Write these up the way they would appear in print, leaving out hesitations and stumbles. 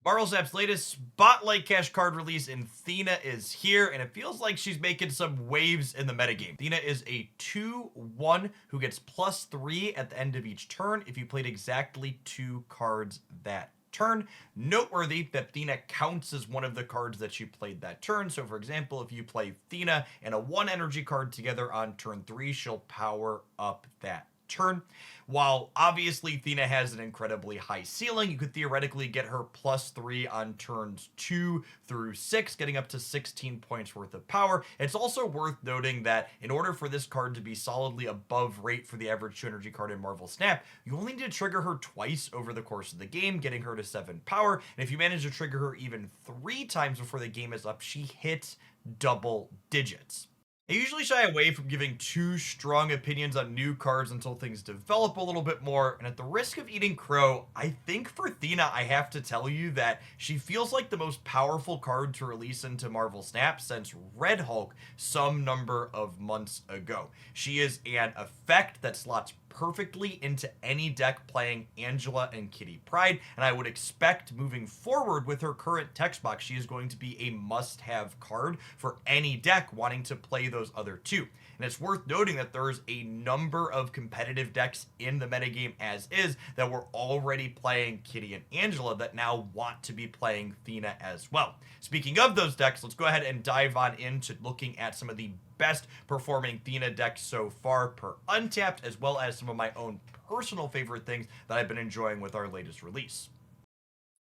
Marvel Snap's latest Spotlight Cash card release in Thena is here, and it feels like she's making some waves in the metagame. Thena is a 2/1 who gets +3 at the end of each turn if you played exactly 2 cards that turn. Noteworthy that Thena counts as one of the cards that you played that turn. So, for example, if you play Thena and a 1 energy card together on turn 3, she'll power up that turn. While obviously Thena has an incredibly high ceiling, you could theoretically get her +3 on turns 2 through 6, getting up to 16 points worth of power. It's also worth noting that in order for this card to be solidly above rate for the average 2 energy card in Marvel Snap, you only need to trigger her twice over the course of the game, getting her to 7 power. And if you manage to trigger her even 3 times before the game is up, she hits double digits. I usually shy away from giving too strong opinions on new cards until things develop a little bit more, and at the risk of eating crow, I think for Thena I have to tell you that she feels like the most powerful card to release into Marvel Snap since Red Hulk some number of months ago. She is an effect that slots perfectly into any deck playing Angela and Kitty Pryde, and I would expect moving forward with her current text box, she is going to be a must-have card for any deck wanting to play those other two. And it's worth noting that there's a number of competitive decks in the metagame as is that were already playing Kitty and Angela that now want to be playing Thena as well. Speaking of those decks, let's go ahead and dive on into looking at some of the best performing Thena decks so far per Untapped, as well as some of my own personal favorite things that I've been enjoying with our latest release.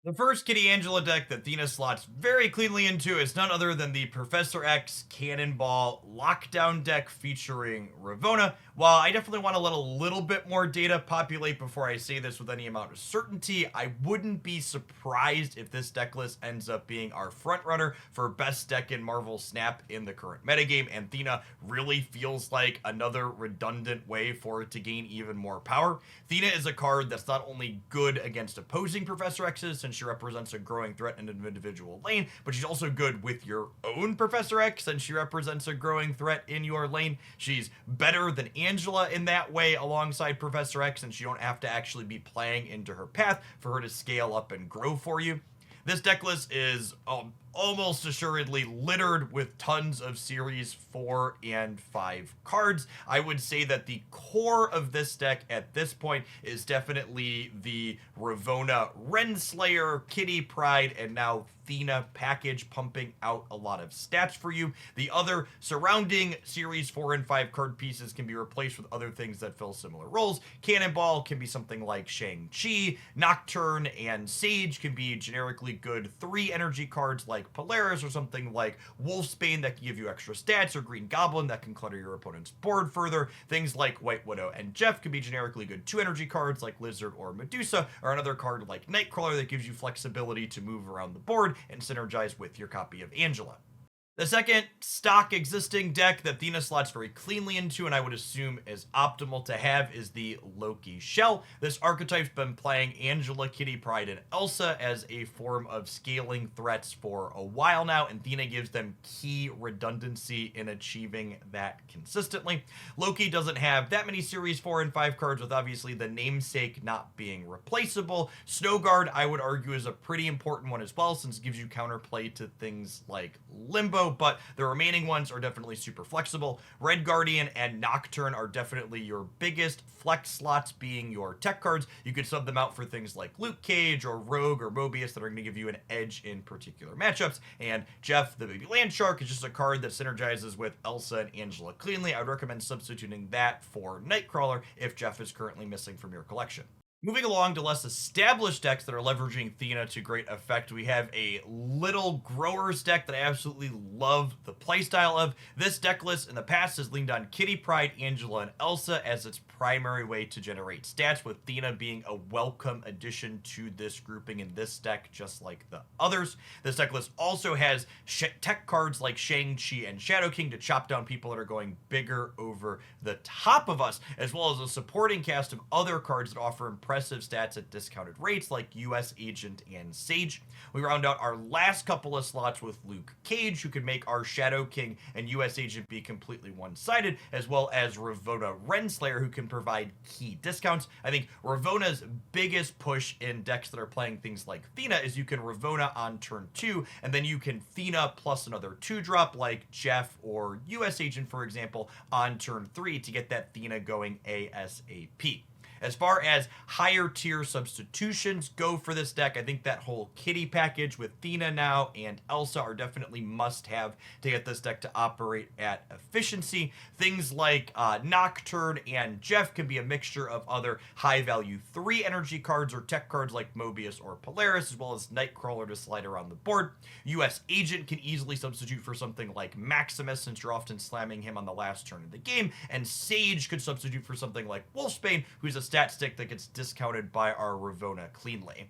The first Kitty Angela deck that Thena slots very cleanly into is none other than the Professor X Cannonball Lockdown deck featuring Ravonna. While I definitely want to let a little bit more data populate before I say this with any amount of certainty, I wouldn't be surprised if this deck list ends up being our frontrunner for best deck in Marvel Snap in the current metagame, and Thena really feels like another redundant way for it to gain even more power. Thena is a card that's not only good against opposing Professor X's, since she represents a growing threat in an individual lane, but she's also good with your own Professor X, since she represents a growing threat in your lane. She's better than Angela in that way alongside Professor X, and you don't have to actually be playing into her path for her to scale up and grow for you. This deck list is almost assuredly littered with tons of series 4 and 5 cards. I would say that the core of this deck at this point is definitely the Ravonna Renslayer, Kitty Pryde, and now Thena package, pumping out a lot of stats for you. The other surrounding series 4 and 5 card pieces can be replaced with other things that fill similar roles. Cannonball can be something like Shang-Chi. Nocturne and Sage can be generically good 3 energy cards like Polaris, or something like Wolfsbane that can give you extra stats, or Green Goblin that can clutter your opponent's board further. Things like White Widow and Jeff can be generically good 2 energy cards like Lizard or Medusa, or another card like Nightcrawler that gives you flexibility to move around the board and synergize with your copy of Angela. The second stock existing deck that Thena slots very cleanly into, and I would assume is optimal to have, is the Loki Shell. This archetype's been playing Angela, Kitty Pryde, and Elsa as a form of scaling threats for a while now, and Thena gives them key redundancy in achieving that consistently. Loki doesn't have that many Series 4 and 5 cards, with obviously the namesake not being replaceable. Snowguard, I would argue, is a pretty important one as well, since it gives you counterplay to things like Limbo, but the remaining ones are definitely super flexible. Red Guardian and Nocturne are definitely your biggest flex slots, being your tech cards. You could sub them out for things like Luke Cage or Rogue or Mobius that are going to give you an edge in particular matchups. And Jeff, the Baby Land Shark, is just a card that synergizes with Elsa and Angela cleanly. I would recommend substituting that for Nightcrawler if Jeff is currently missing from your collection. Moving along to less established decks that are leveraging Thena to great effect, we have a little growers deck that I absolutely love the playstyle of. This deck list in the past has leaned on Kitty Pryde, Angela, and Elsa as its primary way to generate stats, with Thena being a welcome addition to this grouping in this deck, just like the others. This deck list also has tech cards like Shang-Chi and Shadow King to chop down people that are going bigger over the top of us, as well as a supporting cast of other cards that offer impressive impressive stats at discounted rates like US Agent and Sage. We round out our last couple of slots with Luke Cage, who could make our Shadow King and US Agent be completely one-sided, as well as Ravonna Renslayer, who can provide key discounts. I think Ravonna's biggest push in decks that are playing things like Thena is you can Ravonna on turn 2, and then you can Thena plus another 2-drop like Jeff or US Agent, for example, on turn 3 to get that Thena going ASAP. As far as higher tier substitutions go for this deck, I think that whole kitty package with Thena now and Elsa are definitely must-have to get this deck to operate at efficiency. Things like Nocturne and Jeff can be a mixture of other high-value 3 energy cards or tech cards like Mobius or Polaris, as well as Nightcrawler to slide around the board. US Agent can easily substitute for something like Maximus, since you're often slamming him on the last turn of the game, and Sage could substitute for something like Wolfsbane, who's a stat stick that gets discounted by our Ravonna cleanly.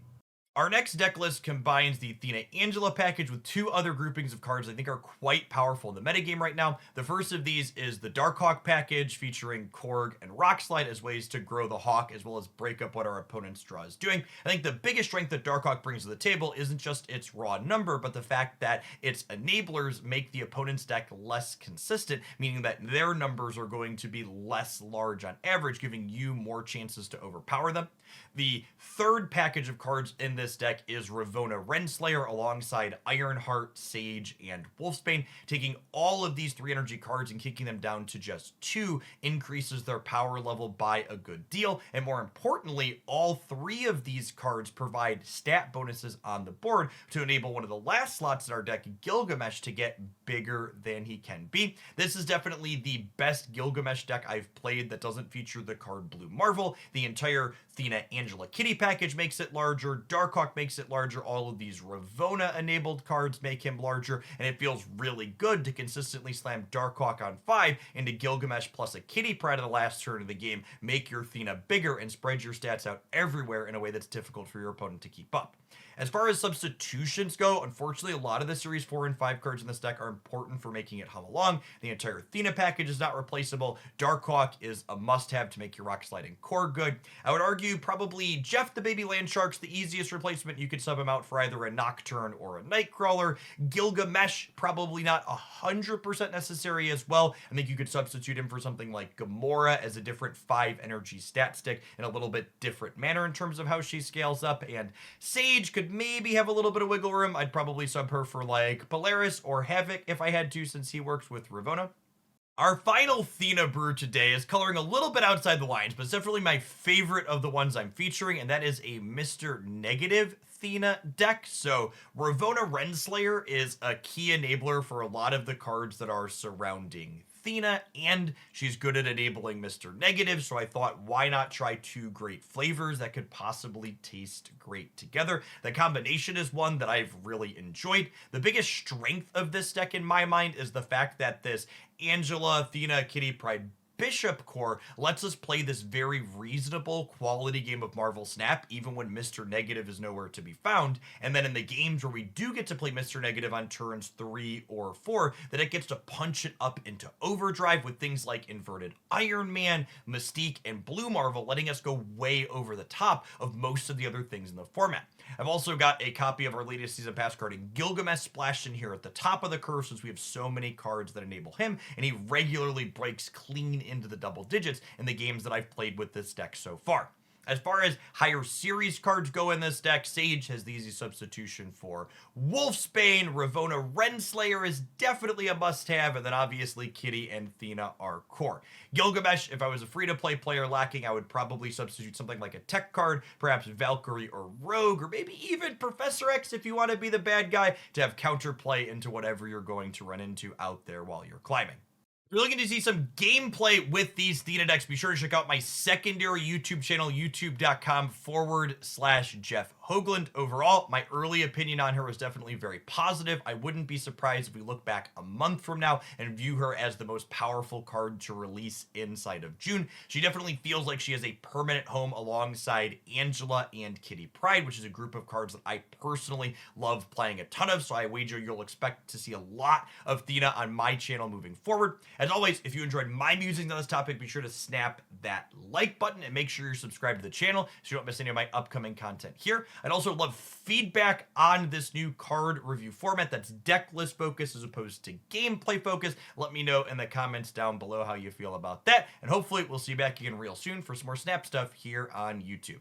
Our next deck list combines the Thena Angela package with 2 other groupings of cards I think are quite powerful in the metagame right now. The first of these is the Darkhawk package, featuring Korg and Rockslide as ways to grow the Hawk as well as break up what our opponent's draw is doing. I think the biggest strength that Darkhawk brings to the table isn't just its raw number, but the fact that its enablers make the opponent's deck less consistent, meaning that their numbers are going to be less large on average, giving you more chances to overpower them. The third package of cards in this deck is Ravonna Renslayer alongside Ironheart, Sage, and Wolfsbane. Taking all of these 3 energy cards and kicking them down to just 2 increases their power level by a good deal, and more importantly, all 3 of these cards provide stat bonuses on the board to enable one of the last slots in our deck, Gilgamesh, to get bigger than he can be. This is definitely the best Gilgamesh deck I've played that doesn't feature the card Blue Marvel. The entire Thena Angela Kitty package makes it larger, Darkhawk makes it larger, all of these Ravonna enabled cards make him larger, and it feels really good to consistently slam Darkhawk on 5 into Gilgamesh plus a Kitty prior to the last turn of the game, make your Thena bigger, and spread your stats out everywhere in a way that's difficult for your opponent to keep up. As far as substitutions go, unfortunately, a lot of the Series 4 and 5 cards in this deck are important for making it hum along. The entire Thena package is not replaceable. Darkhawk is a must-have to make your Rockslide and Korg good. I would argue probably Jeff the Baby Landshark's the easiest replacement. You could sub him out for either a Nocturne or a Nightcrawler. Gilgamesh, probably not 100% necessary as well. I think you could substitute him for something like Gamora as a different 5 energy stat stick in a little bit different manner in terms of how she scales up. And Sage could maybe have a little bit of wiggle room. I'd probably sub her for like Polaris or Havoc if I had to, since he works with Ravonna. Our final Thena brew today is coloring a little bit outside the lines, but it's definitely my favorite of the ones I'm featuring, and that is a Mr. Negative Thena deck. So Ravonna Renslayer is a key enabler for a lot of the cards that are surrounding Thena, and she's good at enabling Mr. Negative, so I thought, why not try 2 great flavors that could possibly taste great together? The combination is one that I've really enjoyed. The biggest strength of this deck in my mind is the fact that this Angela, Thena, Kitty Pryde Bishop core lets us play this very reasonable quality game of Marvel Snap, even when Mr. Negative is nowhere to be found. And then in the games where we do get to play Mr. Negative on turns 3 or 4, that it gets to punch it up into overdrive with things like Inverted Iron Man, Mystique, and Blue Marvel, letting us go way over the top of most of the other things in the format. I've also got a copy of our latest Season Pass card in Gilgamesh splashed in here at the top of the curve, since we have so many cards that enable him, and he regularly breaks clean into the double digits in the games that I've played with this deck so far. As far as higher series cards go in this deck, Sage has the easy substitution for Wolfsbane. Ravonna Renslayer is definitely a must-have, and then obviously Kitty and Thena are core. Gilgamesh, if I was a free-to-play player lacking, I would probably substitute something like a tech card, perhaps Valkyrie or Rogue, or maybe even Professor X if you want to be the bad guy to have counterplay into whatever you're going to run into out there while you're climbing. If you're looking to see some gameplay with these Thena decks, be sure to check out my secondary YouTube channel, youtube.com/Jeff Hoagland. Overall, my early opinion on her was definitely very positive. I wouldn't be surprised if we look back a month from now and view her as the most powerful card to release inside of June. She definitely feels like she has a permanent home alongside Angela and Kitty Pryde, which is a group of cards that I personally love playing a ton of, so I wager you'll expect to see a lot of Thena on my channel moving forward. As always, if you enjoyed my musings on this topic, be sure to snap that like button and make sure you're subscribed to the channel so you don't miss any of my upcoming content here. I'd also love feedback on this new card review format that's deck list focused as opposed to gameplay focused. Let me know in the comments down below how you feel about that, and hopefully we'll see you back again real soon for some more Snap stuff here on YouTube.